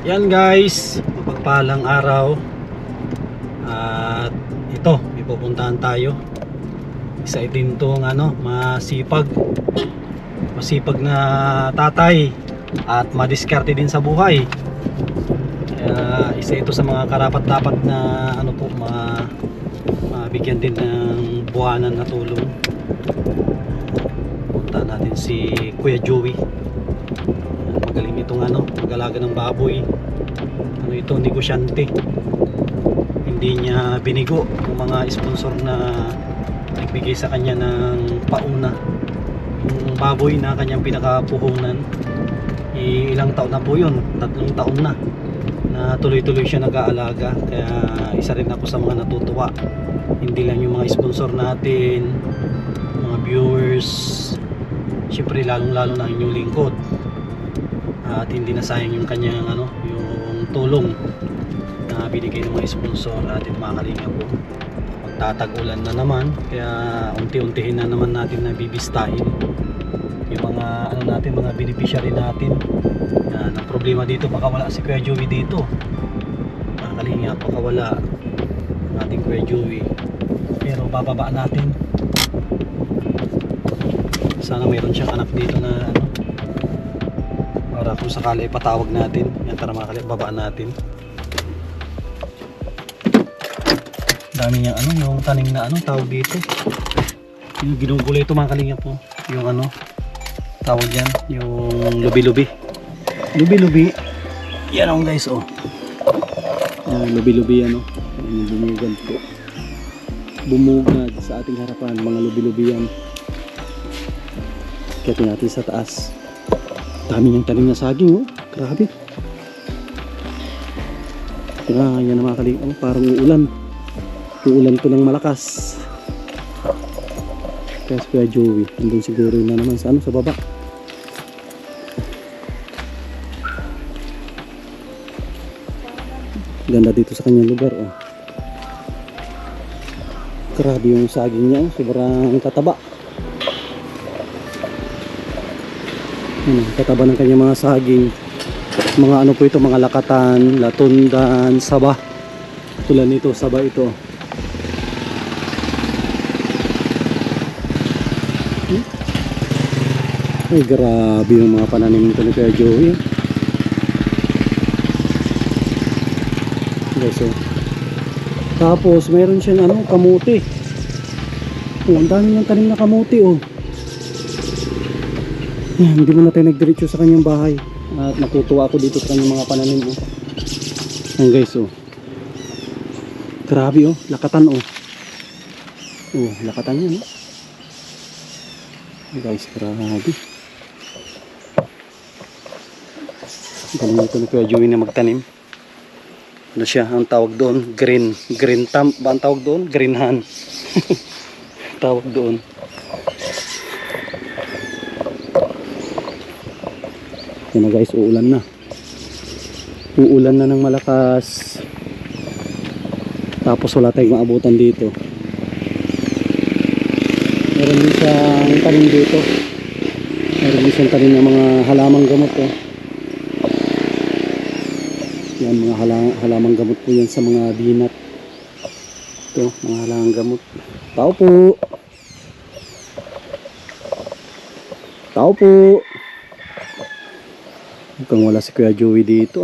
Yan guys, mapagpalang araw. At ito, may pupuntahan tayo. Isa din tong masipag na tatay at madiskarte din sa buhay. Kaya isa ito sa mga karapat-dapat na mabigyan din ng buwanan na tulong. Punta natin si Kuya Joey. Magaling itong mag-alaga ng baboy. Ito, negosyante. Hindi niya binigo yung mga sponsor na nagbigay sa kanya ng pauna. Yung baboy na kanyang pinakapuhunan, ilang taon na po yun, 3 taon na tuloy-tuloy siya nag-aalaga. Kaya isa rin ako sa mga natutuwa. Hindi lang yung mga sponsor natin, mga viewers, syempre lalong-lalo na inyong lingkod. At hindi na sayang yung kanyang yung tulong na binigay ng mga sponsor. At yung mga kalinga po, magtatag-ulan na naman, kaya unti-untihin na naman natin na bibistahin yung mga mga beneficiary natin. Ang problema dito, baka wala si Kuya Joey dito, mga kalinga, baka wala ang ating Kuya Joey. Pero bababa natin, sana mayroon siyang anak dito na para kung sakali ipatawag natin. Yan, tara mga kalinga, babaan natin. Dami niya yung tanim na tawag dito, yung ginugulay ito mga kalinga po, yung tawag yan, yung lubi-lubi. Yan guys, lubi-lubi yung bumugad po, bumugad sa ating harapan, mga lubi-lubi yan. Kaya natin sa taas, dami niyang tanim na saging, grabe. Yan mga kalinga, parang uulan to ng malakas. Kaya si Kuya Joey andun siguro na naman sa baba. Ganda dito sa kanyang lugar, grabe yung saging niya, sobrang kataba. Kataba ng kanyang mga saging. Mga po ito, mga lakatan, latundan, saba. Tulad nito, saba ito. Ay, grabe yung mga pananim nito ni Kuya Joey. Guys, tapos mayroon siyang kamuti. Ang dami niyang tanim na kamuti, Hindi mo na tayo nagdiretso sa kanyang bahay. At natutuwa ako dito sa kanyang mga pananim, Ayan guys, grabe, lakatan, lakatan yan, guys, grabe. Galing ito ni Kuya Joey na magtanim. Siya, ang tawag doon, green thumb ba ang tawag doon? Green hand. Tawag doon. Yan na guys, uulan na ng malakas. Tapos wala tayong maabutan dito. Meron din siyang tanim dito. Meron din siyang tanim ng mga halamang gamot, Yan, mga halamang gamot po yan sa mga binat. Ito, mga halamang gamot. Tao po. Mukhang wala si Kuya Joey dito,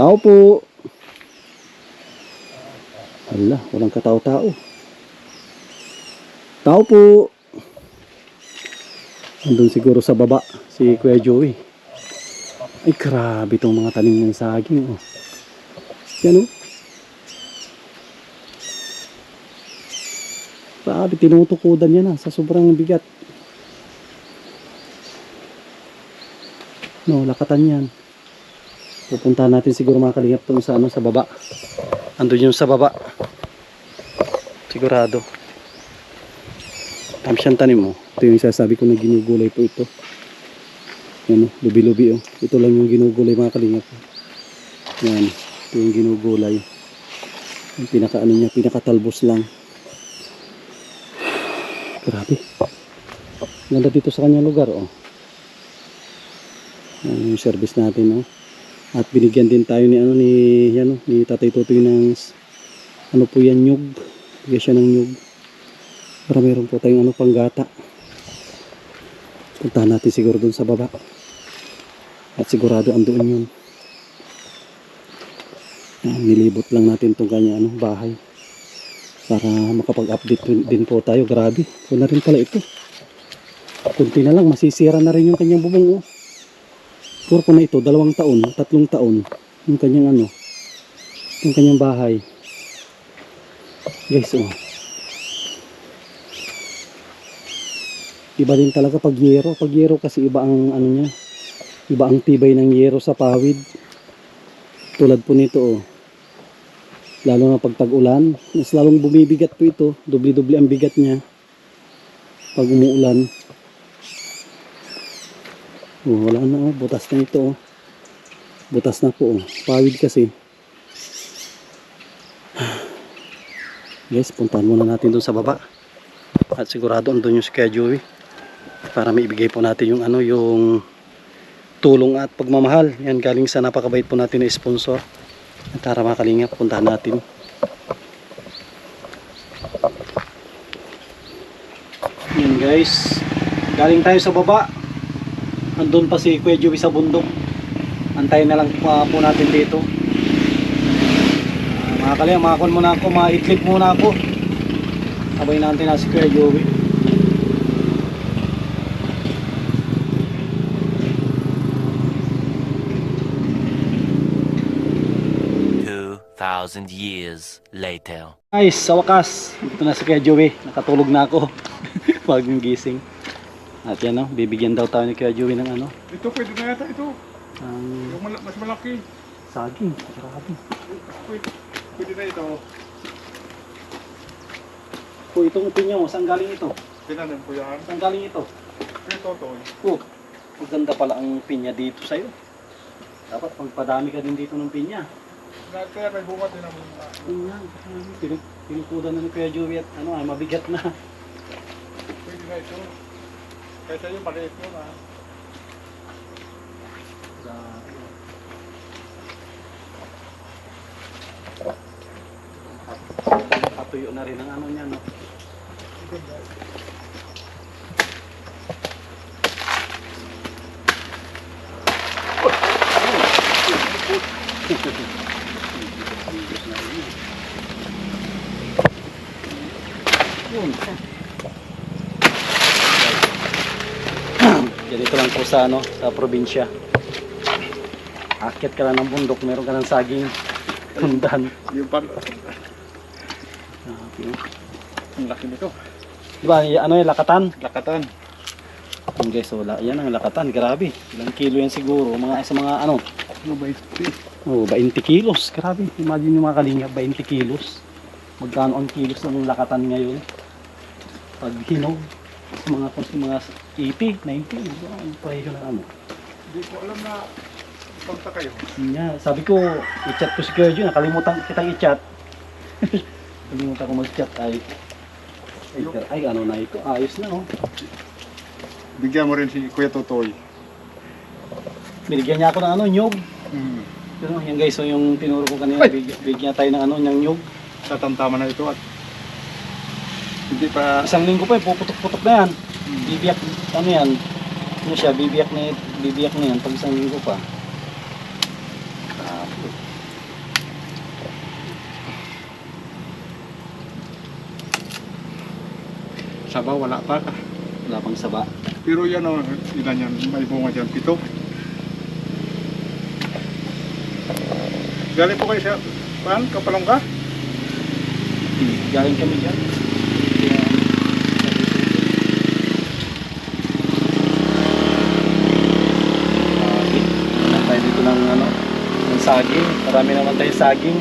Tao po. Hala, walang katao-tao. Tao po. Andun siguro sa baba si Kuya Joey. Ay, grabe itong mga tanim ng saging, Yan, grabe, tinutukudan niya na sa sobrang bigat. Lakatan yan. Pupuntahan natin siguro mga kalingap itong sa baba. Andun yung sa baba. Sigurado. Tam siyang tanim, Ito yung sasabi ko na ginugulay po ito. Yan, lubi-lubi, Ito lang yung ginugulay mga kalingap. Yan, ito yung ginugulay. Yung pinakatalbos lang. Grabe. Ganda dito sa kanyang lugar, Yan yung service natin, At binigyan din tayo ni ni Tatay Tutoy ng ano po yan, nyug. Bigyan siya ng nyug. Para meron po tayong panggata. Puntahan natin siguro dun sa baba. At sigurado andoon yun. Nilibot lang natin itong kanya bahay. Para makapag-update din po tayo. Grabe. Ito na rin pala ito. Kunti na lang. Masisira na rin yung kanyang bubong. Puro po na ito. 2 taon, 3 taon. Yung kanyang yung kanyang bahay. Guys, iba din talaga pag yero. Pag yero kasi iba ang niya. Iba ang tibay ng yero sa pawid. Tulad po nito lalo na pag tag-ulan, mas lalong bumibigat po ito. Doble-doble ang bigat niya pag umuulan. Wala na butas na ito. Butas na po pawid kasi. Guys, puntahan muna natin doon sa baba. At sigurado andun yung si Kuya Joey. Para maibigay po natin yung yung tulong at pagmamahal. Yan galing sa napakabait po natin na sponsor. At tara mga kalingap, puntahan natin. Yan guys. Galing tayo sa baba. Andun pa si Kuya Joey sa bundok. Antayin na lang po natin dito. Mga kalingap, makakon muna ako. Maitlip muna ako. Sabay natin na si Kuya Joey. 2,000 years later. Guys, sa wakas, dito na si Kuya Joey. Nakatulog na ako. Bagong gising. At yan bibigyan daw tayo ni Kuya Joey ng Ito pwede na yata ito. Yung mas malaki. saging. Grabe. Pwede na ito. Itong pinya mo, saan galing ito? Tinanim ko yan. Saan galing ito? Ito to. Maganda pala ang pinya dito sa'yo. Dapat pagpadami ka din dito ng pinya. Kaya may bunga din naman. Pinya, tinutudan na ni Kuya Joey at mabigat na. Pwede na ito. Kaysa yung maliit yun Patuyo na rin ang niya Ganito lang po sa sa probinsya. Akyat ka lang ng bundok, meron ka ng saging tundan. Yung pan. Ang laki nito. Diba, yung lakatan? Lakatan. Yung guys, yan ang lakatan, grabe. Ilang kilo yan siguro, sa mga Ano ba ito? 20 kilos, grabe. Imagine yung mga kalingap, 20 kilos. Magkano ang kilos ng lakatan ngayon? Pag hinog, mga 80, 90, ang presyo na Hindi ko alam na pagta kayo. Yeah, sabi ko, i-chat ko si Kuya Joey, nakalimutan kitang i-chat. Nakalimutan ko mag-chat ay na ito, ayos na Bigyan mo rin si Kuya Totoy. Binigyan niya ako ng nyug. Pero yan guys, yung tinuro ko kanina, bigyan tayo ng ng nyug. Tatamtama na ito at hindi pa. Isang linggo pa, puputok-putok na yan. Bibiyak, yan. Bibiyak na yan pag isang linggo pa. Saba, wala pa. Wala pang saba. Pero yan ilan yan, may bunga dyan, 7. Galing po kayo siya, Kapalongga? Galing kami dyan. Tayo dito ng saging. Marami naman tayo saging.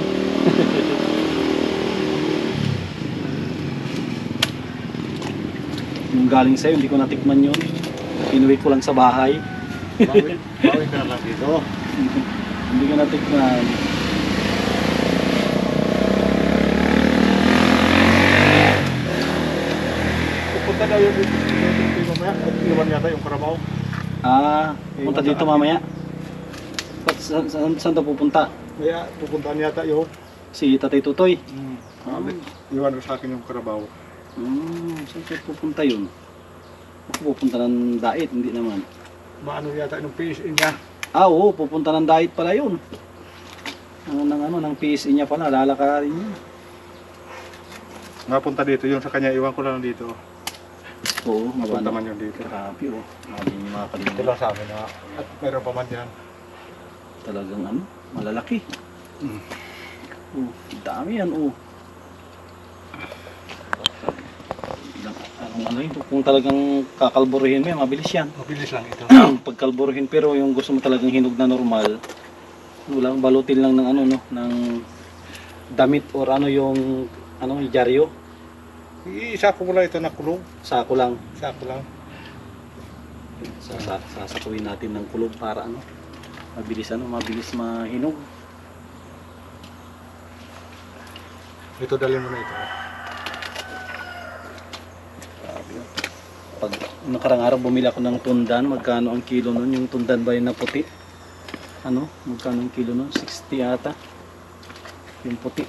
Yung galing sa'yo, hindi ko natikman yun. Pinuwi ko lang sa bahay. Bawi ka lang dito. Hindi ko natikman. Pupunta na yung mamaya at iwan yata yung Carabao. Punta dito mamaya. Saan daw pupunta? Kaya pupuntahan yata yun. Si Tatay Tutoy. Iwan ko sa akin yung karabaw. Saan siya pupunta yun? Baka pupunta ng Dait, hindi naman. Maano yata yung PSA niya. Oo, pupunta ng Dait pala yun. Ng PSE niya pala, lalakarin niya. Napunta dito yun sa kanya, iwan ko lang dito. Oo, Napunta man yun dito. Grabe oh. Grabe yung mga Ito kalinga. lang sa amin na. At mayroon pa man yan. Talagang malalaki. Mm. Dami yan oh. Kung talagang kakalburuhin mo yan, mabilis yan. Mabilis lang ito. Pagkalburuhin, pero yung gusto mo talagang hinog na normal, walang balutin lang ng ng damit or yung dyaryo. Isa ko mula ito na kulong. Sako lang. Sako lang. Sasakuin natin ng kulog para mabilis mahinog. Ito dalhin mo na ito. Pag nakarang araw bumili ako ng tundan, magkano ang kilo nun? Yung tundan ba yun na puti? Magkano ang kilo nun? 60 ata. Yung puti.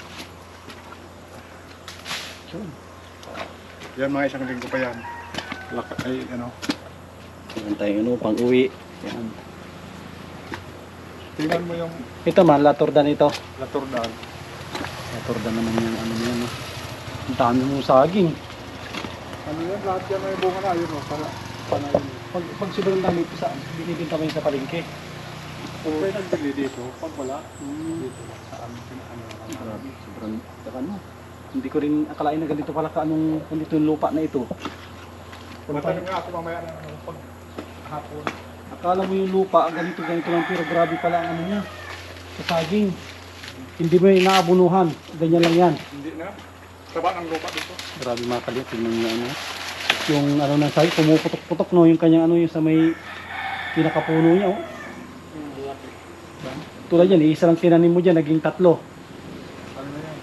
Yun. Yan mga isang linggo pa yan. Yan tayo pang uwi. Yan. Tingnan mo yung Ito man, latordan ito. laturdal. Latordan naman yung yan. Ang dami mong saging. Ano yan? Lahat yan may bunga na. Yun o. Para yun. Pag sobrang dami ito binibinta mo yun sa palengke. Kung kayo nagbili dito, pag wala, dito sa amin. Grabe, sobrang Hindi ko rin akalain na ganito pala ganito yung lupa na ito. Matanong nga ako mamaya na pag hapon. Akala mo yung lupa, ganito lang, pero grabe pala ang niya. Sa saging. Hindi mo yung naabunuhan. Ganyan lang yan. Hindi na. Taba ng lupa dito. Grabe mga kalit. Tingnan nyo yung ng saging, pumuputok-putok yung kanyang yung sa may pinakapuno niya Tulad yan, isa lang tinanim mo dyan, naging 3. Ano na yan?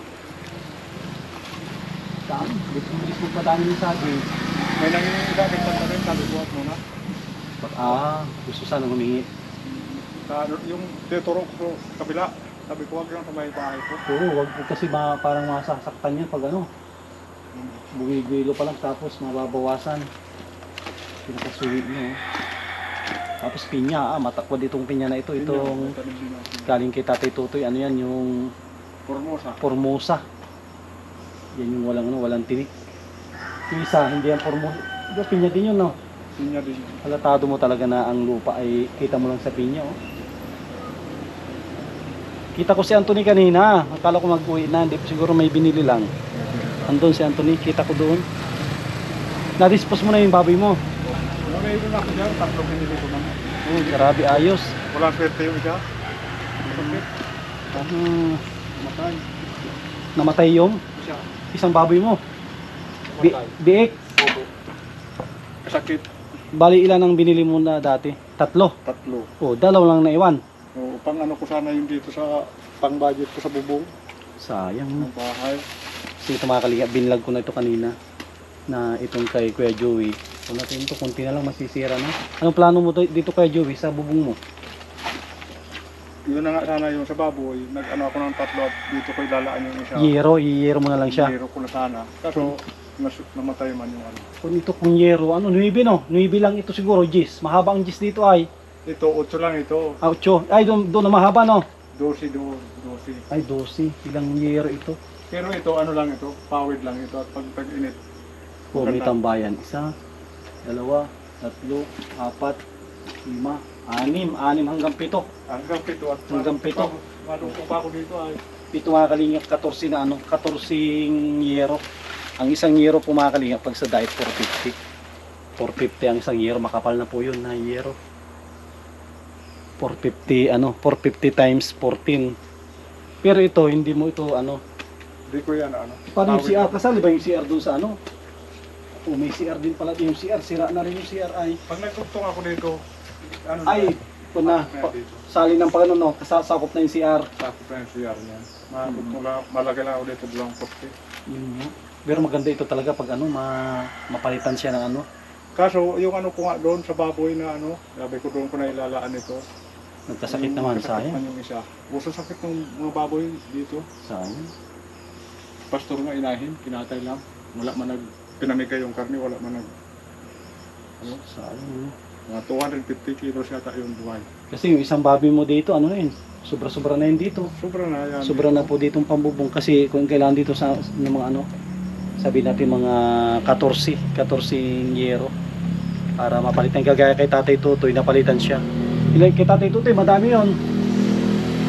Dami. Bilis mo pa dami yung saging. May nangyayari sa akin pa rin, talubuhat muna. Gusto sana humingi. Yung titurong ko sa kabila, sabi ko wag lang sa may bahay ko. Oo, wag po kasi parang masasaktan yan pag bumigilo pa lang tapos mababawasan. Pinakasulit nyo. Tapos pinya, matakwad itong pinya na ito. Itong galing kay Tatay Tutoy, yung Formosa. Yan yung walang tinik. Yung isa, hindi yan Formosa. Ito, pinya din yun, no? Pinya din. Halatado mo talaga na ang lupa ay kita mo lang sa pinya, Kita ko si Anthony kanina. Akala ko mag-uwi na. Hindi, siguro may binili lang. Andun si Anthony. Kita ko doon. Na-dispose mo na yung baboy mo. May ibon ako dyan, 3 pinili ko naman. Grabe, ayos. Walang swerte yung isa. Matay. Namatay yung Isa. isang baboy mo. Biik. Sakit. Bali, ilan ang binili mo na dati? 3. 3. 2 lang naiwan. Pang ano ko sana yung dito sa pang budget ko sa bubong Sayang. ng bahay. Kasi ito mga kalinga, binlag ko na ito kanina. Na itong kay Kuya Joey. Kung natin ito, kunti na lang masisira na. Anong plano mo dito Kuya Joey sa bubong mo? Yun na nga sana yung sa baboy. Nag-ano ako ng 3 at dito ko ilalaan yung isa. Yero mo na lang siya. Yero ko na sana. Kaso namatay man yung ano. Kung ito kung yero, 9 no? 9 lang ito siguro, Gis. Mahaba ang Gis dito ay. Ito, 8 lang ito. 8. Ay, doon na mahaba no? 12. Ay, 12. Ilang yero ito? Pero ito, ano lang ito, pawid lang ito. At pag tag-init, Oh, may tambayan. 1, 2, 3, 4, 5, 6 hanggang 7. hanggang 7 at Hanggang 7. Malungkot pa ako dito ay. Ito mga kalingap, 14 na 14 yero. Ang isang yero po mga kalingap, pag sa diet 450. 450 ang isang yero, makapal na po yun na yero. 450 450 times 14. Pero ito, hindi mo ito Hindi ko yan ano. paano yung Pawid CR? lang. Kasali ba yung CR doon sa Oh, may CR din pala. Yung CR, sira na rin yung CR ay. Pag nagtugtong ako dito, ano Ay, ito na. dito. Sali ng pagano no, kasasakop na yung CR. Sakop na yung CR niyan. Malaki lang ako dito, bilang 40. Yun nga. Pero maganda ito talaga pag mapalitan siya ng Kaso, yung ano ko nga doon sa baboy na sabi ko doon ko na ilalaan ito. Nagkasakit naman, Kasakit sayang. man yung isa. Uso sakit ng mga baboy dito. Sayang. Pastor nga inahin, kinatay lang. Wala man pinamigay yung karne, wala man ano, Sayang. mga 250 kilos yata yung buhay. Kasi yung isang baboy mo dito, ano na yun? Sobra-sobra na yun dito. Sobra na yan. Sobra na po ditong pambubong kasi kung kailangan dito sa ng mga ano, sabi natin mga 14 yero para mapalitan kagaya kay Tatay Tutoy, napalitan siya. Ilan kay Tatay Tutoy, madami yon.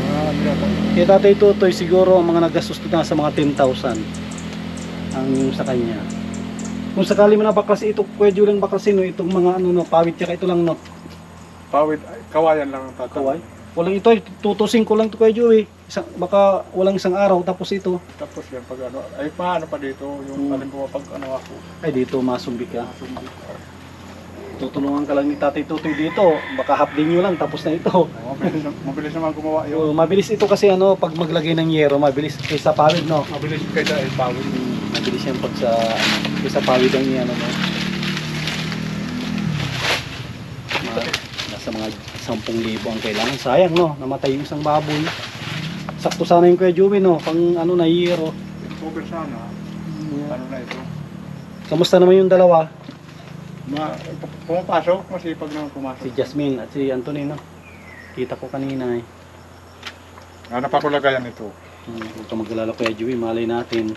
Ano yata? Kay Tatay Tutoy siguro ang mga nagastos na sa mga 10,000 ang yung sa kanya. Kung sakali mo na baklasin ito, Kuya Julian baklasin no, itong mga ano no, pawit tsaka ito lang no, Pawid, kawayan lang ang tatay. kaway. Walang ito, tutusin ko lang ito Kuya Joey. Baka walang isang araw tapos ito. Tapos yan, pag ano, ay paano pa dito, yung halimbawa pag ano ako, Ay dito masumbi ka. sumbit. Tutulungan ka lang ni Tatay Tutoy dito. Baka half day nyo lang tapos na ito. Mabilis naman gumawa yun. Mabilis ito kasi ano, pag maglagay ng yero, mabilis kaysa pawid no. Mabilis kayo dahil pawid. Mabilis yan pag sa kaysa pawid ang ano no. Nasa mga 10,000 ang kailangan. Sayang no, namatay yung isang baboy. Sakto sana yung Kuya Joey no, pang ano na yero. Over sana, ano na ito. Kamusta naman yung dalawa? Pumapasok, masipag naman pumasok. Si Jasmine at si Anthony no. Kita ko kanina eh. Napapalagayan ito. Huwag ka mag-alala Kuya Joey, malay natin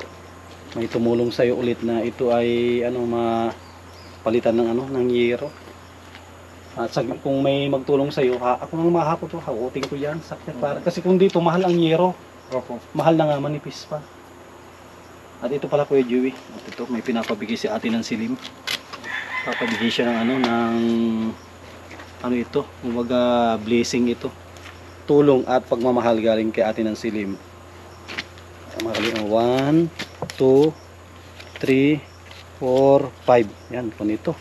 may tumulong sa'yo ulit na ito ay ano mapalitan ng ano ng yero. At kung may magtulong sa'yo, ako nang mahapot ko, hakutin ko yan sakit para kasi kung dito mahal ang yero, Opo. mahal na nga manipis pa. At ito pala Kuya Joey, at ito may pinapabigay si Ate ng Silim. Papabigay siya ng ano ito, kumbaga blessing ito. Tulong at pagmamahal galing kay Ate ng Silim. 1, 2, 3, 4, 5. Yan, kung ito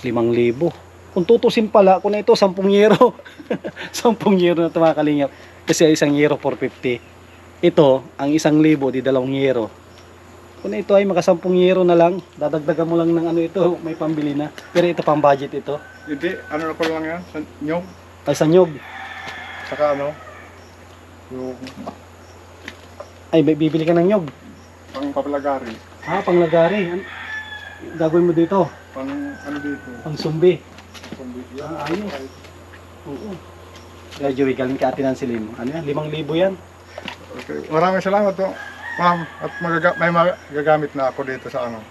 5,000. Kung tutusin pala, kung na ito 10 yero. 10 yero na ito mga kalingap. Kasi isang yero 450. Ito, ang 1,000 di 2 yero. Kung ito ay maka 10 yero na lang, dadagdagan mo lang ng ano ito, may pambili na. Pero ito pang budget ito. Hindi, ano na ko lang yan, nyog, Ay sa nyog. saka ano, yung Ay, may bibili ka ng nyog. pang papalagari, Panglagari. Gagawin mo dito. pang ano dito, Pang sumbi. kumbit yan. Ayos. Oo. Kaya Joey, galing ka Ate ng Silim. Ano yan? 5,000 yan. Okay. Maraming salamat po, ma'am, at may magagamit na ako dito sa ano,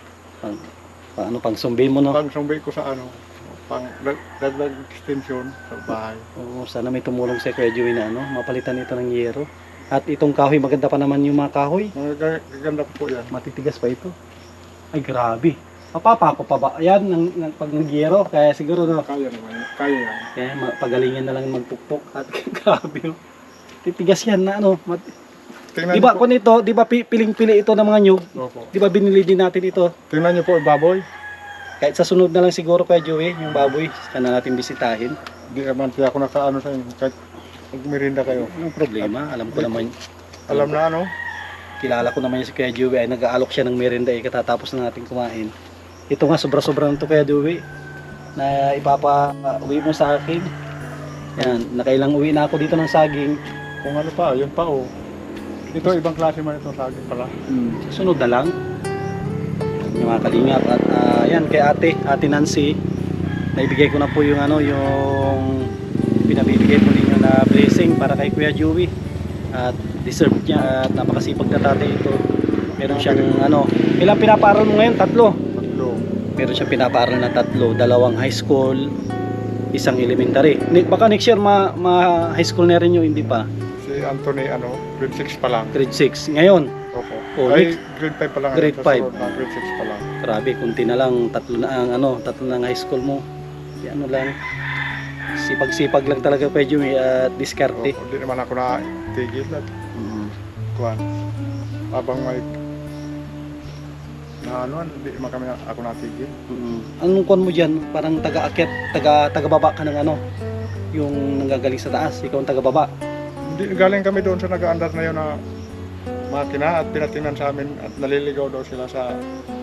Pang sumbi mo no? pang sumbay ko sa ano, pang dagdag extension sa bahay. Oo, sana may tumulong sa Kuya Joey na ano, mapalitan ito ng yero. At itong kahoy, maganda pa naman yung mga kahoy. Magaganda po yan. Matitigas pa ito. Ay, grabe. Mapapako pa ba? Ayan, pag nag-yero, kaya siguro no. Kaya naman, kaya yan. Kaya pagalingan na lang magpukpok at grabe. Titigas yan na ano. Tingnan Di ba niyo po, kung ito, di ba piling-pili ito ng mga nyug? opo. Di ba binili din natin ito? Tingnan niyo po yung baboy. Kahit sa sunod na lang siguro Kuya Joey, yung baboy, saka na natin bisitahin. Hindi naman kaya ako nakaano sa inyo, kahit magmerinda kayo. Anong problema? Alam ko naman. Alam na ano, Kilala ko naman yung si Kuya Joey ay nag-aalok siya ng merienda katatapos na natin kumain. Ito nga sobra-sobra nito Kuya Joey na ipapa-uwi mo sa akin. Yan, nakailang uwi na ako dito ng saging. kung ano pa, yun pa oh. Ito ibang klase man itong saging pala. Sunod na lang. Yung mga kalingap at yan kay Ate Nancy. Naibigay ko na po yung ano yung pinabibigay po ninyo na blessing para kay Kuya Joey. At deserve niya at napakasipag na tatay ito. Meron siyang ano, ilang pinapaaral mo ngayon? 3. Tatlo. Meron siyang pinapaaral na 3, 2 high school, 1 elementary. Baka next year high school na rin yun, hindi pa. Si Anthony ano, grade 6 pa lang. Grade 6. Ngayon, Opo. Oh, Ay, grade 5 pa lang. Grade Sa 5. sunod na grade 6 pa lang. grabe, kunti na lang, 3 na ang ano, 3 na ang high school mo. Di ano lang. Sipag-sipag lang talaga Kuya Joey at diskarte. Hindi naman ako na tigil at kuhan. Habang may na ano, hindi naman kami ako natigil. Anong kuwan mo dyan? Parang taga-akyat, taga-baba ka ng ano, yung nanggagaling sa taas, ikaw ang taga-baba. Hindi, galing kami doon sa nag-aandar na yun na makina at pinatingnan sa amin at naliligaw daw sila sa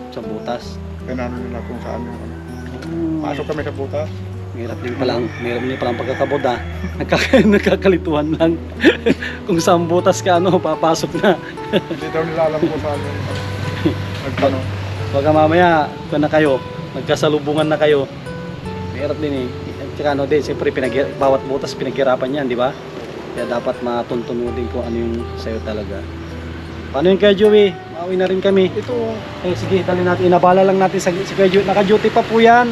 Sa butas. pinano nila kung saan yung ano. Pasok kami sa butas. Mahirap din palang pagkakabod ha. Nagkakalituhan lang. Kung saan butas ka papasok na. Hindi daw nila alam kung saan yung nagkano. Baka mamaya, kung na kayo, nagkasalubungan na kayo. Mahirap din At saka din, siyempre bawat butas pinaghirapan yan, di ba? Kaya dapat matuntuno din kung ano yung sayo talaga. Paano yung kaya Joey? Mauwi na rin kami. Ito, Sige, dali natin. Inabala lang natin si Kuya Joey. Naka-duty pa po yan.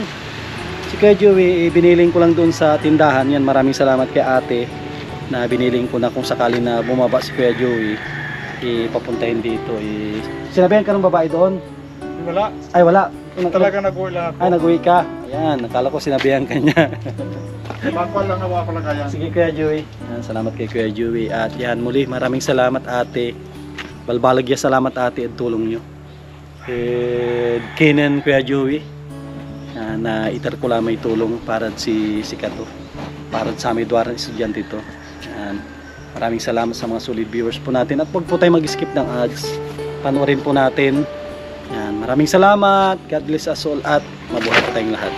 Si Kuya Joey, biniling ko lang doon sa tindahan. Yan, maraming salamat kay ate na biniling ko na kung sakali na bumaba si Kuya Joey, ipapuntahin dito. Sinabihan ka ng babae doon? wala. Ay, wala. Talaga nag-uwi lang ako. Ay, nag-uwi ka. Ayan, nakala ko sinabihan ka niya. Bangkal lang nawa ko lang kaya. Sige Kuya Joey. Yan, salamat kay Kuya Joey. At yan, muli, maraming salamat ate. Balbalagya salamat ate at tulong nyo. Kenan Kuya Joey. Na itar ko lang may tulong para si Kato. Para sa aming duwaran estudyante ito. Yan. Maraming salamat sa mga solid viewers po natin. At huwag po tayo mag-skip ng ads. Panoorin po natin. Yan. Maraming salamat. God bless us all at mabuhay po tayong lahat.